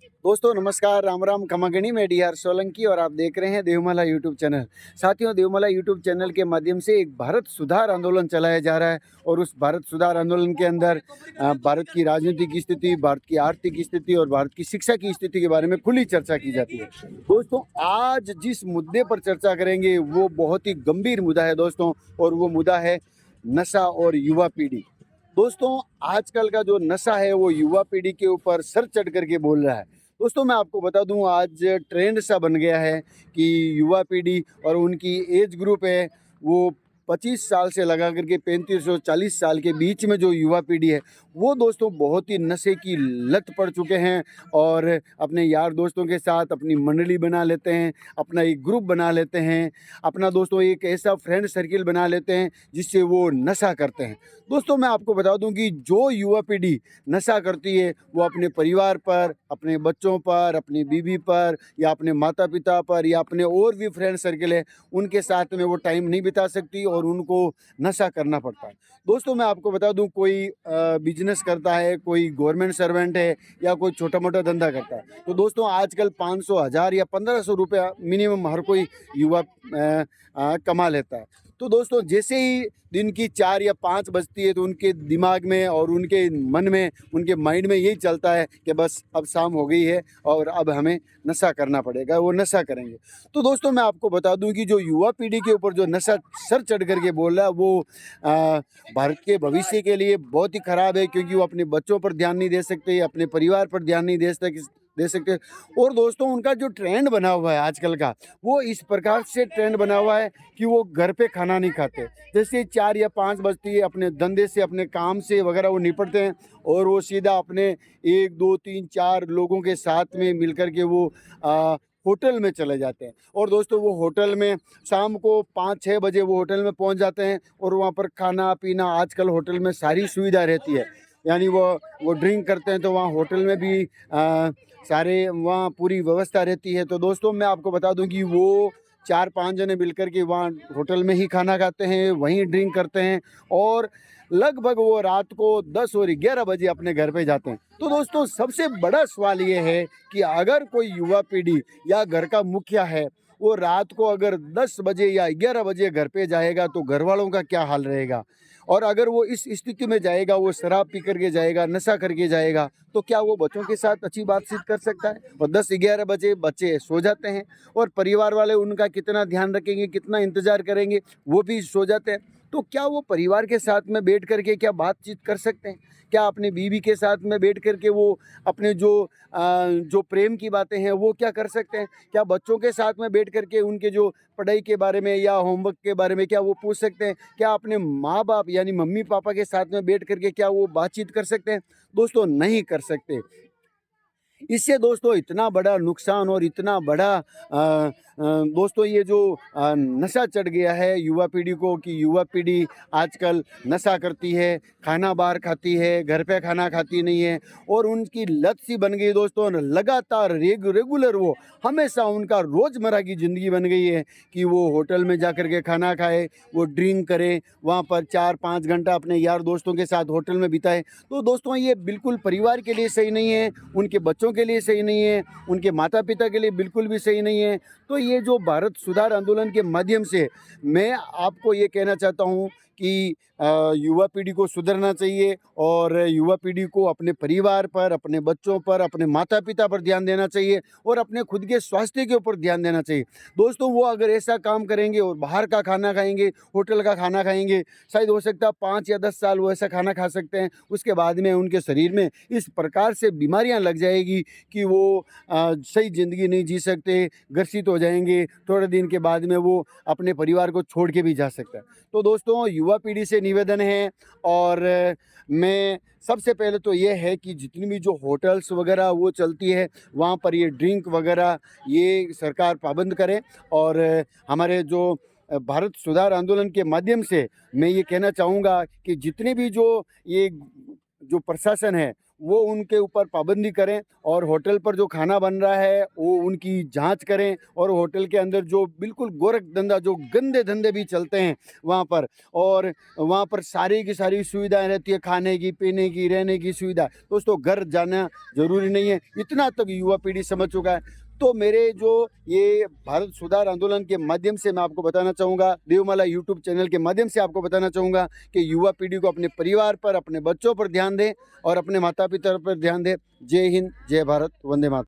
दोस्तों नमस्कार, राम राम, खमागणी। मैं डी आर सोलंकी और आप देख रहे हैं देवमाला यूट्यूब चैनल। साथियों, देवमाला यूट्यूब चैनल के माध्यम से एक भारत सुधार आंदोलन चलाया जा रहा है और उस भारत सुधार आंदोलन के अंदर भारत की राजनीतिक स्थिति, भारत की आर्थिक स्थिति और भारत की शिक्षा की स्थिति के बारे में खुली चर्चा की जाती है। दोस्तों, आज जिस मुद्दे पर चर्चा करेंगे वो बहुत ही गंभीर मुद्दा है दोस्तों, और वो मुद्दा है नशा और युवा पीढ़ी। दोस्तों, आजकल का जो नशा है वो युवा पीढ़ी के ऊपर सर चढ़ करके बोल रहा है। दोस्तों, मैं आपको बता दूं, आज ट्रेंड सा बन गया है कि युवा पीढ़ी और उनकी एज ग्रुप है वो 25 साल से लगा करके 35 और 40 साल के बीच में जो युवा पीढ़ी है वो दोस्तों बहुत ही नशे की लत पड़ चुके हैं और अपने यार दोस्तों के साथ अपनी मंडली बना लेते हैं, अपना एक ग्रुप बना लेते हैं, अपना दोस्तों एक ऐसा फ्रेंड सर्किल बना लेते हैं जिससे वो नशा करते हैं। दोस्तों, मैं आपको बता दूं कि जो युवा पीढ़ी नशा करती है वो अपने परिवार पर, अपने बच्चों पर, अपनी बीवी पर या अपने माता पिता पर या अपने और भी फ्रेंड सर्किल है उनके साथ में वो टाइम नहीं बिता सकती और उनको नशा करना पड़ता है। दोस्तों, मैं आपको बता दूं, कोई बिजनेस करता है, कोई गवर्नमेंट सर्वेंट है या कोई छोटा मोटा धंधा करता है, तो दोस्तों आजकल 500, 1000 या 1500 रुपया मिनिमम हर कोई युवा कमा लेता है। तो दोस्तों, जैसे ही दिन की 4 या 5 बजती है तो उनके दिमाग में और उनके मन में, उनके माइंड में यही चलता है कि बस अब शाम हो गई है और अब हमें नशा करना पड़ेगा, वो नशा करेंगे। तो दोस्तों, मैं आपको बता दूं कि जो युवा पीढ़ी के ऊपर जो नशा सर चढ़ करके बोल रहा है वो भारत के भविष्य के लिए बहुत ही खराब है, क्योंकि वो अपने बच्चों पर ध्यान नहीं दे सकते, अपने परिवार पर ध्यान नहीं दे सकते। और दोस्तों, उनका जो ट्रेंड बना हुआ है आजकल का, वो इस प्रकार से ट्रेंड बना हुआ है कि वो घर पे खाना नहीं खाते। जैसे 4 या 5 बजती है, अपने धंधे से, अपने काम से वगैरह वो निपटते हैं और वो सीधा अपने 1, 2, 3, 4 लोगों के साथ में मिलकर के वो होटल में चले जाते हैं। और दोस्तों, वो होटल में शाम को 5-6 बजे वो होटल में पहुंच जाते हैं और वहाँ पर खाना पीना, आजकल होटल में सारी सुविधा रहती है। यानी वो ड्रिंक करते हैं तो वहाँ होटल में भी सारे वहाँ पूरी व्यवस्था रहती है। तो दोस्तों, मैं आपको बता दूं कि वो 4-5 जने मिलकर के वहाँ होटल में ही खाना खाते हैं, वहीं ड्रिंक करते हैं और लगभग वो रात को 10 और 11 बजे अपने घर पे जाते हैं। तो दोस्तों, सबसे बड़ा सवाल ये है कि अगर कोई युवा पीढ़ी या घर का मुखिया है, वो रात को अगर 10 बजे या 11 बजे घर पे जाएगा तो घर वालों का क्या हाल रहेगा। और अगर वो इस स्थिति में जाएगा, वो शराब पी करके जाएगा, नशा करके जाएगा, तो क्या वो बच्चों के साथ अच्छी बातचीत कर सकता है? और 10-11 बजे बच्चे सो जाते हैं और परिवार वाले उनका कितना ध्यान रखेंगे, कितना इंतज़ार करेंगे, वो भी सो जाते हैं। तो क्या वो परिवार के साथ में बैठ कर के क्या बातचीत कर सकते हैं? क्या अपनी बीवी के साथ में बैठ कर के वो अपने जो प्रेम की बातें हैं वो क्या कर सकते हैं? क्या बच्चों के साथ में बैठ कर के उनके जो पढ़ाई के बारे में या होमवर्क के बारे में क्या वो पूछ सकते हैं? क्या अपने माँ-बाप यानी मम्मी-पापा के साथ में बैठ कर के क्या वो बातचीत कर सकते हैं? दोस्तों, नहीं कर सकते। इससे दोस्तों इतना बड़ा नुकसान और इतना बड़ा दोस्तों ये जो नशा चढ़ गया है युवा पीढ़ी को, कि युवा पीढ़ी आजकल नशा करती है, खाना बाहर खाती है, घर पे खाना खाती नहीं है और उनकी लत सी बन गई दोस्तों। लगातार रेगुलर वो हमेशा उनका रोज़मर्रा की ज़िंदगी बन गई है कि वो होटल में जा कर के खाना खाए, वो ड्रिंक करे, वहाँ पर 4-5 घंटा अपने यार दोस्तों के साथ होटल में बिताए। तो दोस्तों, ये बिल्कुल परिवार के लिए सही नहीं है, उनके बच्चों के लिए सही नहीं है, उनके माता पिता के लिए बिल्कुल भी सही नहीं है। तो ये जो भारत सुधार आंदोलन के माध्यम से मैं आपको ये कहना चाहता हूँ कि युवा पीढ़ी को सुधरना चाहिए और युवा पीढ़ी को अपने परिवार पर, अपने बच्चों पर, अपने माता पिता पर ध्यान देना चाहिए और अपने खुद के स्वास्थ्य के ऊपर ध्यान देना चाहिए। दोस्तों, वो अगर ऐसा काम करेंगे और बाहर का खाना खाएंगे, होटल का खाना खाएंगे, शायद हो सकता है 5 या 10 साल वो ऐसा खाना खा सकते हैं। उसके बाद में उनके शरीर में इस प्रकार से बीमारियां लग जाएगी कि वो सही ज़िंदगी नहीं जी सकते, ग्रसित हो जाएंगे। थोड़े दिन के बाद में वो अपने परिवार को छोड़ के भी जा सकता है। तो दोस्तों, युवा पीढ़ी से निवेदन है और मैं सबसे पहले तो ये है कि जितनी भी जो होटल्स वगैरह वो चलती है वहाँ पर ये ड्रिंक वगैरह ये सरकार पाबंद करे। और हमारे जो भारत सुधार आंदोलन के माध्यम से मैं ये कहना चाहूँगा कि जितने भी जो ये जो प्रशासन है वो उनके ऊपर पाबंदी करें और होटल पर जो खाना बन रहा है वो उनकी जांच करें, और होटल के अंदर जो बिल्कुल गोरख धंधा, जो गंदे धंधे भी चलते हैं वहाँ पर, और वहाँ पर सारी की सारी सुविधाएं रहती है, खाने की, पीने की, रहने की सुविधा। दोस्तों, घर जाना ज़रूरी नहीं है, इतना तक युवा पीढ़ी समझ चुका है। तो मेरे जो ये भारत सुधार आंदोलन के माध्यम से मैं आपको बताना चाहूँगा, देवमाला यूट्यूब चैनल के माध्यम से आपको बताना चाहूँगा कि युवा पीढ़ी को अपने परिवार पर, अपने बच्चों पर ध्यान दें और अपने माता पिता पर ध्यान दें। जय हिंद, जय भारत, वंदे मातरम।